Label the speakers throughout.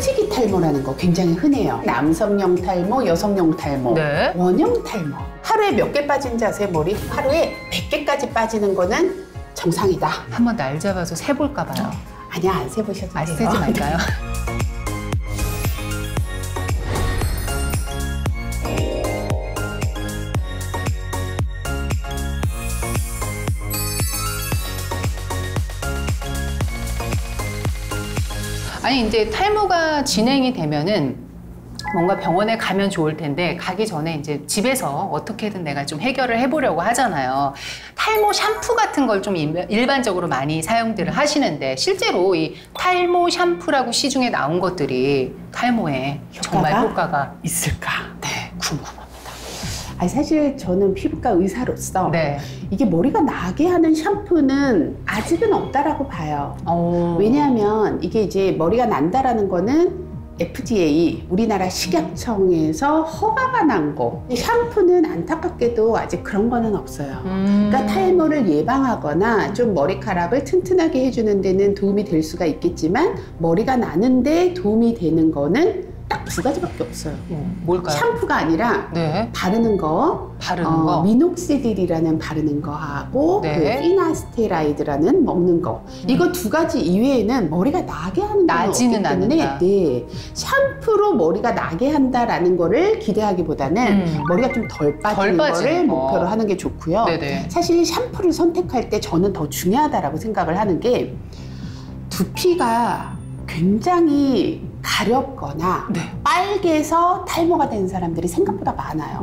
Speaker 1: 표지기 탈모라는 거 굉장히 흔해요. 남성용 탈모, 여성용 탈모,
Speaker 2: 네.
Speaker 1: 원형 탈모. 하루에 몇 개 빠진지 아세요? 머리 하루에 100개까지 빠지는 거는 정상이다.
Speaker 2: 한번 날 잡아서 세볼까 봐요.
Speaker 1: 아니야, 안 세보셔도 돼요.
Speaker 2: 세지 말까요? 아니 이제 탈모가 진행이 되면은 뭔가 병원에 가면 좋을 텐데 가기 전에 이제 집에서 어떻게든 내가 좀 해결을 해보려고 하잖아요. 탈모 샴푸 같은 걸 좀 일반적으로 많이 사용들을 하시는데 실제로 이 탈모 샴푸라고 시중에 나온 것들이 탈모에 정말 효과가 있을까? 네, 궁금합니다.
Speaker 1: 아니, 사실 저는 피부과 의사로서
Speaker 2: 네.
Speaker 1: 이게 머리가 나게 하는 샴푸는 아직은 없다라고 봐요. 왜냐하면 이게 이제 머리가 난다라는 거는 FDA, 우리나라 식약청에서 허가가 난 거. 샴푸는 안타깝게도 아직 그런 거는 없어요. 그러니까 탈모를 예방하거나 좀 머리카락을 튼튼하게 해주는 데는 도움이 될 수가 있겠지만 머리가 나는데 도움이 되는 거는 딱 두 가지밖에 없어요.
Speaker 2: 뭘까요?
Speaker 1: 샴푸가 아니라
Speaker 2: 네.
Speaker 1: 바르는 거, 미녹시딜이라는 바르는 거 하고
Speaker 2: 네.
Speaker 1: 그 피나스테라이드라는 먹는 거. 이거 두 가지 이외에는 머리가 나게 하는 건 없기 때문에 네, 샴푸로 머리가 나게 한다라는 거를 기대하기보다는 머리가 좀 덜 빠지는 거를 목표로 하는 게 좋고요.
Speaker 2: 네네.
Speaker 1: 사실 샴푸를 선택할 때 저는 더 중요하다라고 생각을 하는 게 두피가 굉장히 가렵거나
Speaker 2: 네.
Speaker 1: 빨개서 탈모가 되는 사람들이 생각보다 많아요.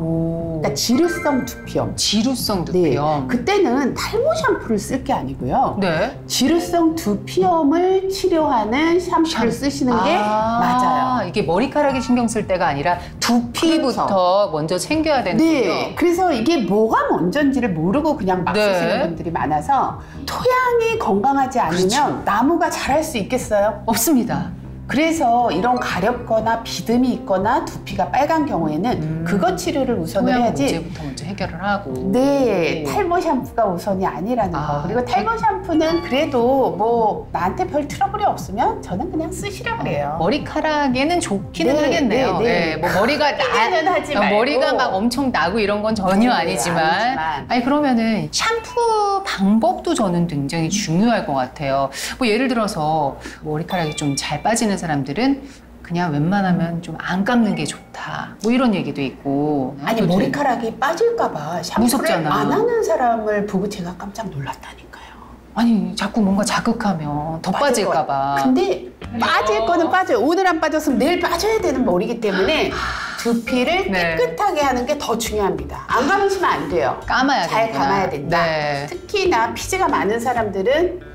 Speaker 1: 그러니까 지루성 두피염.
Speaker 2: 지루성 두피염.
Speaker 1: 네. 그때는 탈모 샴푸를 쓸 게 아니고요.
Speaker 2: 네.
Speaker 1: 지루성 두피염을 치료하는 샴푸를 쓰시는 게 맞아요.
Speaker 2: 이게 머리카락에 신경 쓸 때가 아니라 두피부터 먼저 챙겨야 되는군요.
Speaker 1: 네. 그래서 이게 뭐가 먼저인지를 모르고 그냥 막 쓰시는 분들이 많아서 토양이 건강하지 않으면 나무가 자랄 수 있겠어요?
Speaker 2: 없습니다.
Speaker 1: 그래서 이런 가렵거나 비듬이 있거나 두피가 빨간 경우에는 그거 치료를 우선을 해야지.
Speaker 2: 문제부터 먼저 해결을 하고.
Speaker 1: 네, 탈모 샴푸가 우선이 아니라는 거. 그리고 탈모 샴푸는 그래도 뭐 나한테 별 트러블이 없으면 저는 그냥 쓰시라 그래요.
Speaker 2: 머리카락에는 좋기는 하겠네요. 네, 뭐 머리가
Speaker 1: 하지 말고.
Speaker 2: 머리가 막 엄청 나고 이런 건 전혀 아니지만. 아니 그러면은 샴푸 방법도 저는 굉장히 중요할 것 같아요. 뭐 예를 들어서 머리카락이 좀 잘 빠지는 사람들은 그냥 웬만하면 좀 안 감는 게 좋다. 뭐 이런 얘기도 있고.
Speaker 1: 아니 머리카락이 빠질까 봐 샴푸를
Speaker 2: 무섭잖아.
Speaker 1: 안 하는 사람을 보고 제가 깜짝 놀랐다니까요.
Speaker 2: 아니 자꾸 뭔가 자극하면 더 빠질까 봐.
Speaker 1: 근데 빠질 거는 빠져요. 오늘 안 빠졌으면 내일 빠져야 되는 머리이기 때문에 두피를 깨끗하게 하는 게 더 중요합니다. 안 감으시면 안 돼요.
Speaker 2: 감아야
Speaker 1: 잘
Speaker 2: 되는구나.
Speaker 1: 감아야 된다.
Speaker 2: 네.
Speaker 1: 특히나 피지가 많은 사람들은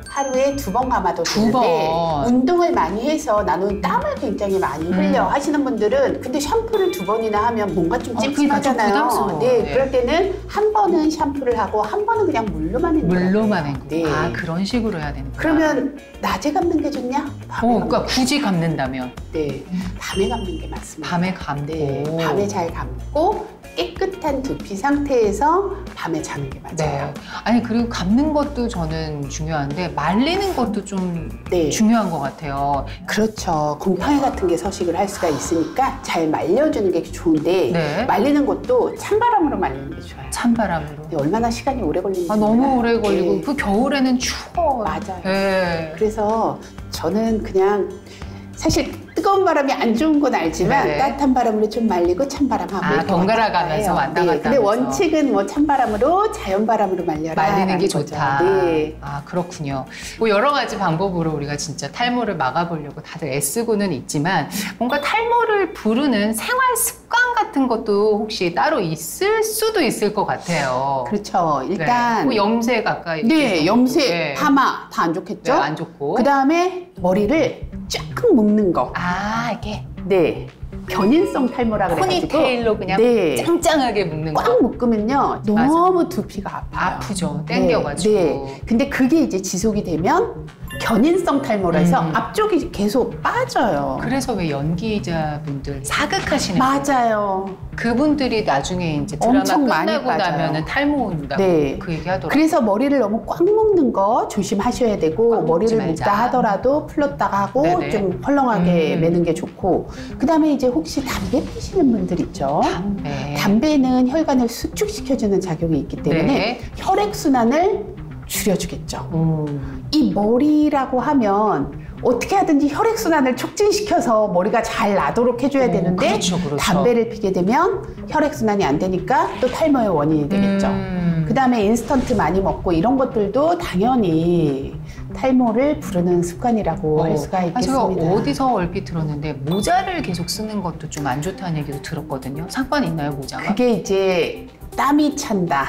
Speaker 1: 하루에 2번 감아도 되는데 운동을 많이 해서 나는 땀을 굉장히 많이 흘려 하시는 분들은 근데 샴푸를 2번이나 하면 뭔가 좀 찜찜하잖아요. 네, 그럴 때는 한 번은 샴푸를 하고 한 번은 그냥 물로만 헹궈요.
Speaker 2: 물로만 헹구.
Speaker 1: 네.
Speaker 2: 그런 식으로 해야 되는 거야.
Speaker 1: 그러면 낮에 감는 게 좋냐? 밤에
Speaker 2: 그러니까 굳이 감는다면?
Speaker 1: 네, 밤에 감는 게 맞습니다.
Speaker 2: 밤에 감고.
Speaker 1: 네, 밤에 잘 감고 깨끗한 두피 상태에서 밤에 자는 게 맞아요.
Speaker 2: 네. 아니 그리고 감는 것도 저는 중요한데 말리는 것도 좀 중요한 것 같아요.
Speaker 1: 그렇죠. 곰팡이 같은 게 서식을 할 수가 있으니까 잘 말려주는 게 좋은데 말리는 것도 찬바람으로 말리는 게 좋아요.
Speaker 2: 찬바람으로?
Speaker 1: 네, 얼마나 시간이 오래 걸리는지
Speaker 2: 너무 오래 걸리고 그 겨울에는 추워.
Speaker 1: 맞아요.
Speaker 2: 네.
Speaker 1: 그래서 저는 그냥 사실 뜨거운 바람이 안 좋은 건 알지만 따뜻한 바람으로 좀 말리고 찬바람하고
Speaker 2: 번갈아 가면서 왔다 갔다
Speaker 1: 근데 원칙은 뭐 찬바람으로 자연바람으로
Speaker 2: 말리는 게 좋다.
Speaker 1: 네.
Speaker 2: 그렇군요. 뭐 여러 가지 방법으로 우리가 진짜 탈모를 막아보려고 다들 애쓰고는 있지만 뭔가 탈모를 부르는 생활 습관 같은 것도 혹시 따로 있을 수도 있을 것 같아요.
Speaker 1: 그렇죠. 일단
Speaker 2: 뭐 염색 아까
Speaker 1: 염색, 파마 다 안 좋겠죠?
Speaker 2: 안 좋고
Speaker 1: 그 다음에 머리를 쫙 묶는 거.
Speaker 2: 이게
Speaker 1: 견인성 탈모라 그래가지고
Speaker 2: 포니테일로 그냥 짱짱하게 묶는 거.
Speaker 1: 꽉 묶으면요 너무 두피가 아파요.
Speaker 2: 아프죠. 땡겨가지고.
Speaker 1: 근데 그게 이제 지속이 되면 견인성 탈모라 해서 앞쪽이 계속 빠져요.
Speaker 2: 그래서 왜 연기자분들 사극하시는
Speaker 1: 맞아요.
Speaker 2: 그분들이 나중에 이제 드라마
Speaker 1: 엄청 많이
Speaker 2: 끝나고
Speaker 1: 빠져요.
Speaker 2: 나면은 탈모 온다고
Speaker 1: 네.
Speaker 2: 그 얘기 하더라고요.
Speaker 1: 그래서 머리를 너무 꽉 묶는 거 조심하셔야 되고,
Speaker 2: 꽉
Speaker 1: 머리를
Speaker 2: 묶지 말자.
Speaker 1: 묶다 하더라도 풀렀다가 하고
Speaker 2: 네네.
Speaker 1: 좀 헐렁하게 매는 게 좋고, 그 다음에 이제 혹시 담배 피시는 분들 있죠? 담배는 혈관을 수축시켜주는 작용이 있기 때문에
Speaker 2: 네.
Speaker 1: 혈액순환을 줄여주겠죠. 이 머리라고 하면 어떻게 하든지 혈액순환을 촉진시켜서 머리가 잘 나도록 해줘야 되는데,
Speaker 2: 그렇죠, 그렇죠.
Speaker 1: 담배를 피게 되면 혈액순환이 안 되니까 또 탈모의 원인이 되겠죠. 그 다음에 인스턴트 많이 먹고 이런 것들도 당연히 탈모를 부르는 습관이라고 할 수가 있겠습니다.
Speaker 2: 제가 어디서 얼핏 들었는데 모자를 계속 쓰는 것도 좀 안 좋다는 얘기도 들었거든요. 상관 있나요, 모자가?
Speaker 1: 그게 이제 땀이 찬다.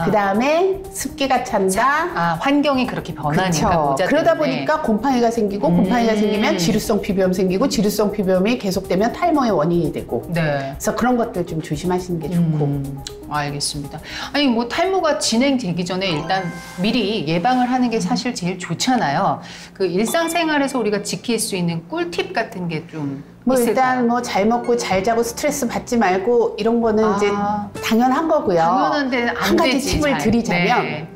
Speaker 1: 그 다음에 습기가 찬다.
Speaker 2: 환경이 그렇게 변하니까
Speaker 1: 그쵸.
Speaker 2: 모자
Speaker 1: 그러다
Speaker 2: 때문에.
Speaker 1: 보니까 곰팡이가 생기고, 곰팡이가 생기면 지루성 피부염 생기고, 지루성 피부염이 계속되면 탈모의 원인이 되고.
Speaker 2: 네.
Speaker 1: 그래서 그런 것들 좀 조심하시는 게 좋고.
Speaker 2: 알겠습니다. 아니 뭐 탈모가 진행되기 전에 일단 미리 예방을 하는 게 사실 제일 좋잖아요. 그 일상생활에서 우리가 지킬 수 있는 꿀팁 같은 게 좀
Speaker 1: 뭐
Speaker 2: 있을까요?
Speaker 1: 일단 뭐 잘 먹고 잘 자고 스트레스 받지 말고 이런 거는 이제 당연한 거고요.
Speaker 2: 당연한데 안
Speaker 1: 한 가지
Speaker 2: 되지,
Speaker 1: 팁을
Speaker 2: 잘.
Speaker 1: 드리자면
Speaker 2: 네.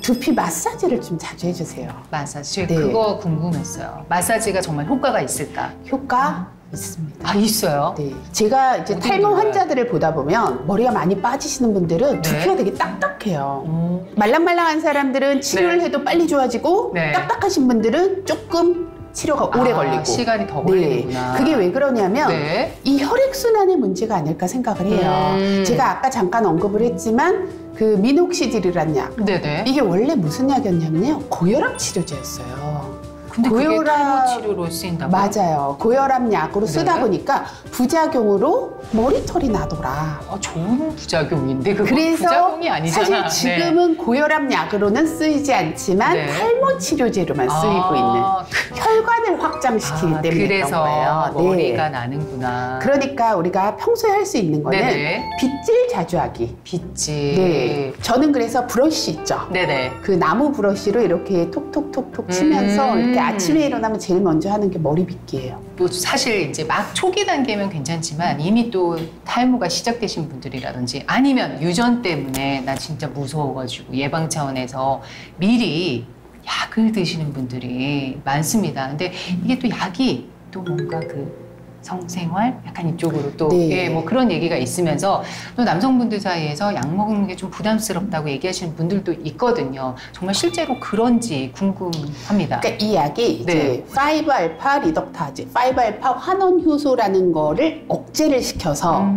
Speaker 1: 두피 마사지를 좀 자주 해주세요.
Speaker 2: 마사지
Speaker 1: 네.
Speaker 2: 그거 궁금했어요. 마사지가 정말 효과가 있을까?
Speaker 1: 효과 있습니다.
Speaker 2: 있어요?
Speaker 1: 네. 제가 이제
Speaker 2: 어디
Speaker 1: 탈모
Speaker 2: 눌러요?
Speaker 1: 환자들을 보다 보면 머리가 많이 빠지시는 분들은 두피가 되게 딱딱해요. 말랑말랑한 사람들은 치료를
Speaker 2: 네.
Speaker 1: 해도 빨리 좋아지고,
Speaker 2: 네.
Speaker 1: 딱딱하신 분들은 조금 치료가 오래 걸리고.
Speaker 2: 시간이 더 걸리는구나.
Speaker 1: 그게 왜 그러냐면
Speaker 2: 네.
Speaker 1: 이 혈액순환의 문제가 아닐까 생각을 해요. 제가 아까 잠깐 언급을 했지만 그 미녹시딜이라는 약,
Speaker 2: 네네.
Speaker 1: 이게 원래 무슨 약이었냐면요, 고혈압 치료제였어요.
Speaker 2: 근데 그게 탈모 치료로 쓰인다고?
Speaker 1: 맞아요. 고혈압 약으로 쓰다
Speaker 2: 네.
Speaker 1: 보니까 부작용으로 머리털이 나더라.
Speaker 2: 좋은 부작용인데 그거
Speaker 1: 그래서
Speaker 2: 부작용이 아니잖아.
Speaker 1: 사실 지금은 고혈압 약으로는 쓰이지 않지만
Speaker 2: 네.
Speaker 1: 탈모 치료제로만 쓰이고 있는, 혈관을 확장시키기 때문에
Speaker 2: 그래서
Speaker 1: 그런 거예요.
Speaker 2: 머리가 나는구나.
Speaker 1: 그러니까 우리가 평소에 할 수 있는 거는
Speaker 2: 네네.
Speaker 1: 빗질 자주 하기.
Speaker 2: 빗질.
Speaker 1: 네. 저는 그래서 브러쉬 있죠.
Speaker 2: 네네.
Speaker 1: 그 나무 브러쉬로 이렇게 톡톡톡톡 치면서 이렇게 아침에 일어나면 제일 먼저 하는 게 머리 빗기예요.
Speaker 2: 뭐 사실 이제 막 초기 단계면 괜찮지만 이미 또 탈모가 시작되신 분들이라든지 아니면 유전 때문에 나 진짜 무서워가지고 예방 차원에서 미리 약을 드시는 분들이 많습니다. 근데 이게 또 약이 또 뭔가 그 성생활 약간 이쪽으로 또
Speaker 1: 네.
Speaker 2: 뭐 그런 얘기가 있으면서 또 남성분들 사이에서 약 먹는 게 좀 부담스럽다고 얘기하시는 분들도 있거든요. 정말 실제로 그런지 궁금합니다.
Speaker 1: 그러니까 이 약이 이제 5알파 리덕타즈, 5알파 환원 효소라는 거를 억제를 시켜서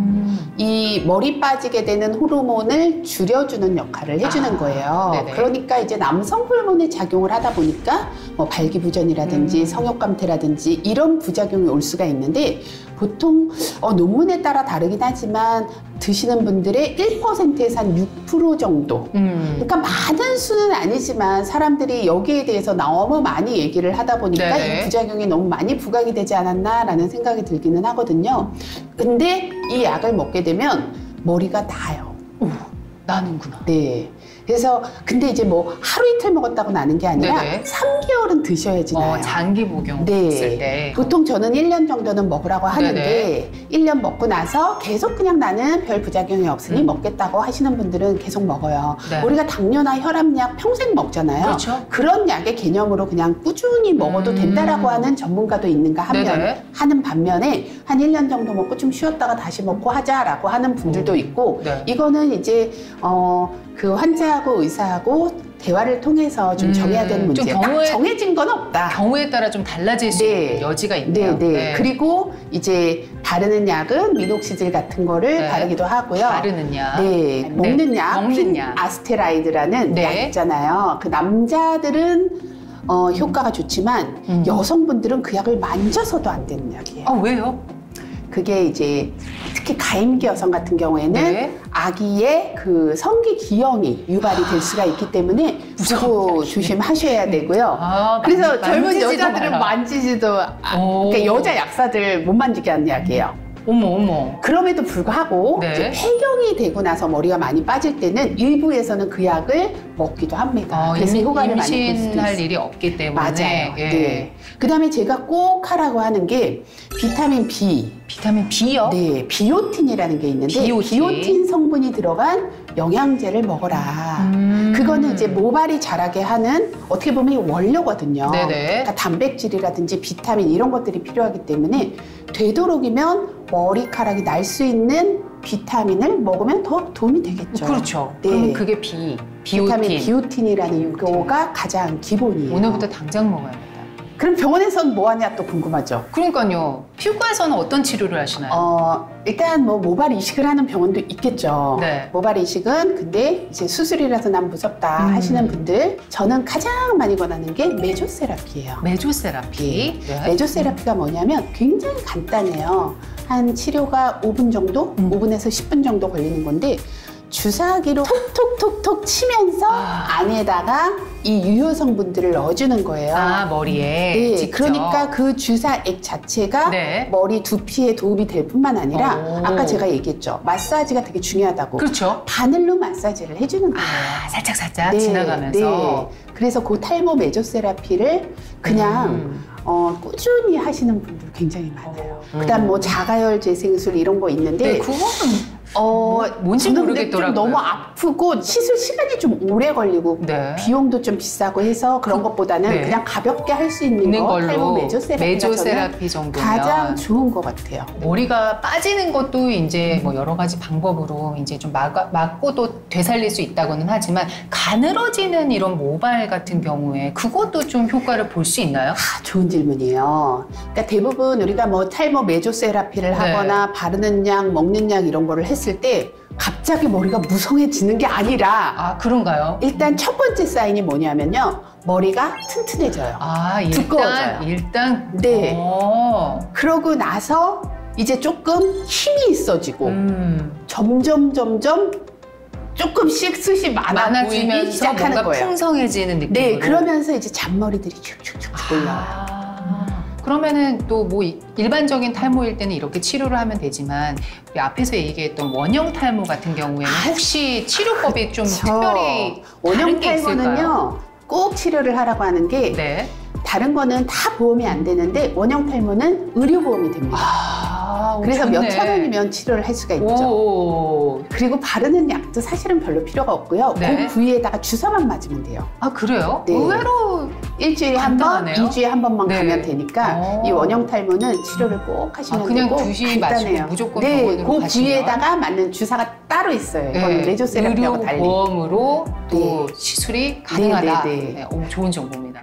Speaker 1: 이 머리 빠지게 되는 호르몬을 줄여주는 역할을 해주는 거예요.
Speaker 2: 네네.
Speaker 1: 그러니까 이제 남성 호르몬의 작용을 하다 보니까 뭐 발기부전이라든지 성욕감퇴라든지 이런 부작용이 올 수가 있는데, 보통 논문에 따라 다르긴 하지만 드시는 분들의 1%에서 한 6% 정도. 그러니까 많은 수는 아니지만 사람들이 여기에 대해서 너무 많이 얘기를 하다 보니까
Speaker 2: 네네.
Speaker 1: 이 부작용이 너무 많이 부각이 되지 않았나라는 생각이 들기는 하거든요. 근데 이 약을 먹게 되면 머리가 나요.
Speaker 2: 나는구나.
Speaker 1: 네. 그래서 근데 이제 뭐 하루 이틀 먹었다고 나는 게 아니라
Speaker 2: 네네.
Speaker 1: 3개월은 드셔야지 나요.
Speaker 2: 장기 복용
Speaker 1: 네.
Speaker 2: 했을 때.
Speaker 1: 보통 저는 1년 정도는 먹으라고 하는데
Speaker 2: 네네.
Speaker 1: 1년 먹고 나서 계속 그냥 나는 별 부작용이 없으니 먹겠다고 하시는 분들은 계속 먹어요.
Speaker 2: 네.
Speaker 1: 우리가 당뇨나 혈압약 평생 먹잖아요.
Speaker 2: 그렇죠.
Speaker 1: 그런 약의 개념으로 그냥 꾸준히 먹어도 된다라고 하는 전문가도 있는가
Speaker 2: 네네.
Speaker 1: 하는 반면에 한 1년 정도 먹고 좀 쉬었다가 다시 먹고 하자라고 하는 분들도 있고,
Speaker 2: 네.
Speaker 1: 이거는 이제 그 환자하고 의사하고 대화를 통해서 좀 정해야 되는
Speaker 2: 좀
Speaker 1: 문제예요. 딱 정해진 건 없다.
Speaker 2: 경우에 따라 좀 달라질 수 있는 여지가 있네요.
Speaker 1: 그리고 이제 바르는 약은 미녹시딜 같은 거를 바르기도 하고요.
Speaker 2: 바르는 약.
Speaker 1: 먹는 약,
Speaker 2: 먹는 약.
Speaker 1: 아스테라이드라는 약 있잖아요. 그 남자들은 효과가 좋지만 여성분들은 그 약을 만져서도 안 되는 약이에요.
Speaker 2: 왜요?
Speaker 1: 그게 이제 특히 가임기 여성 같은 경우에는 아기의 그 성기 기형이 유발이 될 수가 있기 때문에 그거 조심하셔야 되고요. 그래서 젊은 여자들은 만지지도 그러니까 여자 약사들 못 만지게 하는 약이에요.
Speaker 2: 어머 어머.
Speaker 1: 그럼에도 불구하고
Speaker 2: 네.
Speaker 1: 이제 폐경이 되고 나서 머리가 많이 빠질 때는 일부에서는 그 약을 먹기도 합니다. 그래서 효과를 많이 볼 수도
Speaker 2: 임신할
Speaker 1: 있어요.
Speaker 2: 일이 없기 때문에.
Speaker 1: 맞아요.
Speaker 2: 예.
Speaker 1: 네. 그다음에 제가 꼭 하라고 하는 게 비타민 B.
Speaker 2: 비타민 B요?
Speaker 1: 네, 비오틴이라는 게 있는데
Speaker 2: 비오틴.
Speaker 1: 비오틴 성분이 들어간 영양제를 먹어라. 그거는 이제 모발이 자라게 하는 어떻게 보면 원료거든요.
Speaker 2: 네네.
Speaker 1: 그러니까 단백질이라든지 비타민 이런 것들이 필요하기 때문에 되도록이면 머리카락이 날 수 있는 비타민을 먹으면 더 도움이 되겠죠.
Speaker 2: 그렇죠.
Speaker 1: 네.
Speaker 2: 그럼 그게 비오틴.
Speaker 1: 비타민 비오틴이라는 거가 가장 기본이에요.
Speaker 2: 오늘부터 당장 먹어야겠다.
Speaker 1: 그럼 병원에서는 뭐 하냐 또 궁금하죠.
Speaker 2: 그러니까요. 피부과에서는 어떤 치료를 하시나요?
Speaker 1: 일단 뭐 모발 이식을 하는 병원도 있겠죠.
Speaker 2: 네.
Speaker 1: 모발 이식은 근데 이제 수술이라서 난 무섭다 하시는 분들, 저는 가장 많이 권하는 게 메조세라피예요.
Speaker 2: 메조세라피. 네.
Speaker 1: 메조세라피가 뭐냐면 굉장히 간단해요. 한 치료가 5분 정도, 5분에서 10분 정도 걸리는 건데 주사기로 톡톡톡톡 치면서 안에다가 이 유효 성분들을 넣어주는 거예요.
Speaker 2: 아, 머리에.
Speaker 1: 네,
Speaker 2: 직접.
Speaker 1: 그러니까 그 주사액 자체가
Speaker 2: 네.
Speaker 1: 머리 두피에 도움이 될 뿐만 아니라
Speaker 2: 오.
Speaker 1: 아까 제가 얘기했죠. 마사지가 되게 중요하다고.
Speaker 2: 그렇죠.
Speaker 1: 바늘로 마사지를 해주는 거예요.
Speaker 2: 아, 살짝
Speaker 1: 네,
Speaker 2: 지나가면서.
Speaker 1: 네. 그래서 그 탈모 메조세라피를 그냥 꾸준히 하시는 분들 굉장히 많아요. 그다음 뭐 자가열 재생술 이런 거 있는데
Speaker 2: 네, 그거는 뭔지
Speaker 1: 저는 근데
Speaker 2: 모르겠더라고요.
Speaker 1: 좀 너무 아프고 시술 시간이 좀 오래 걸리고
Speaker 2: 네.
Speaker 1: 비용도 좀 비싸고 해서 그런 것보다는
Speaker 2: 네.
Speaker 1: 그냥 가볍게 할 수 있는 거
Speaker 2: 걸로
Speaker 1: 탈모 메조세라피가
Speaker 2: 메조세라피
Speaker 1: 저는
Speaker 2: 정도면
Speaker 1: 가장 좋은 것 같아요.
Speaker 2: 머리가 빠지는 것도 이제 뭐 여러 가지 방법으로 이제 좀 막고도 되살릴 수 있다고는 하지만 가늘어지는 이런 모발 같은 경우에 그것도 좀 효과를 볼 수 있나요?
Speaker 1: 좋은 질문이에요. 그러니까 대부분 우리가 뭐 탈모 메조세라피를 하거나 바르는 약, 먹는 약 이런 거를 했을 때 갑자기 머리가 무성해지는 게 아니라
Speaker 2: 아, 그런가요?
Speaker 1: 일단 첫 번째 사인이 뭐냐면요. 머리가 튼튼해져요.
Speaker 2: 아,
Speaker 1: 두꺼워져요.
Speaker 2: 일단
Speaker 1: 네.
Speaker 2: 오.
Speaker 1: 그러고 나서 이제 조금 힘이 있어지고 점점 조금씩 숱이 많아 보이기
Speaker 2: 많아지면서
Speaker 1: 시작하는
Speaker 2: 뭔가
Speaker 1: 거예요.
Speaker 2: 풍성해지는 느낌으로.
Speaker 1: 네, 그러면서 이제 잔머리들이 축축축 올라와요.
Speaker 2: 그러면은 또 뭐 일반적인 탈모일 때는 이렇게 치료를 하면 되지만 우리 앞에서 얘기했던 원형 탈모 같은 경우에는 혹시 치료법이 좀 특별히
Speaker 1: 원형
Speaker 2: 다른 게 있을까요?
Speaker 1: 탈모는요 꼭 치료를 하라고 하는 게
Speaker 2: 네.
Speaker 1: 다른 거는 다 보험이 안 되는데 원형 탈모는 의료보험이 됩니다. 그래서
Speaker 2: 좋네.
Speaker 1: 몇천 원이면 치료를 할 수가 있죠.
Speaker 2: 오.
Speaker 1: 그리고 바르는 약도 사실은 별로 필요가 없고요.
Speaker 2: 네.
Speaker 1: 그 부위에다가 주사만 맞으면 돼요.
Speaker 2: 아, 그래요?
Speaker 1: 네.
Speaker 2: 의외로
Speaker 1: 일주일에 한 번,
Speaker 2: 간단하네요.
Speaker 1: 2주에 한 번만
Speaker 2: 네.
Speaker 1: 가면 되니까 이 원형 탈모는 치료를 꼭 하시면
Speaker 2: 그냥
Speaker 1: 되고
Speaker 2: 두시 마시고 무조건
Speaker 1: 네,
Speaker 2: 병원으로
Speaker 1: 그
Speaker 2: 가시면.
Speaker 1: 부위에다가 맞는 주사가 따로 있어요. 이건
Speaker 2: 네.
Speaker 1: 메조세라피하고 달리.
Speaker 2: 의료보험으로 또
Speaker 1: 네.
Speaker 2: 시술이 가능하다.
Speaker 1: 네.
Speaker 2: 네, 좋은 정보입니다.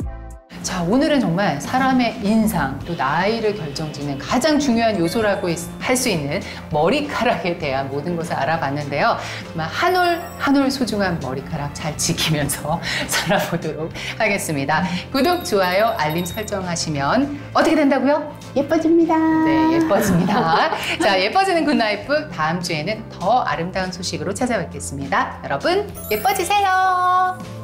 Speaker 2: 자, 오늘은 정말 사람의 인상 또 나이를 결정짓는 가장 중요한 요소라고 할 수 있는 머리카락에 대한 모든 것을 알아봤는데요. 정말 한 올 한 올 소중한 머리카락 잘 지키면서 살아보도록 하겠습니다. 구독, 좋아요, 알림 설정하시면 어떻게 된다고요?
Speaker 1: 예뻐집니다.
Speaker 2: 네, 예뻐집니다. 자, 예뻐지는 굿라이프 다음 주에는 더 아름다운 소식으로 찾아뵙겠습니다. 여러분, 예뻐지세요.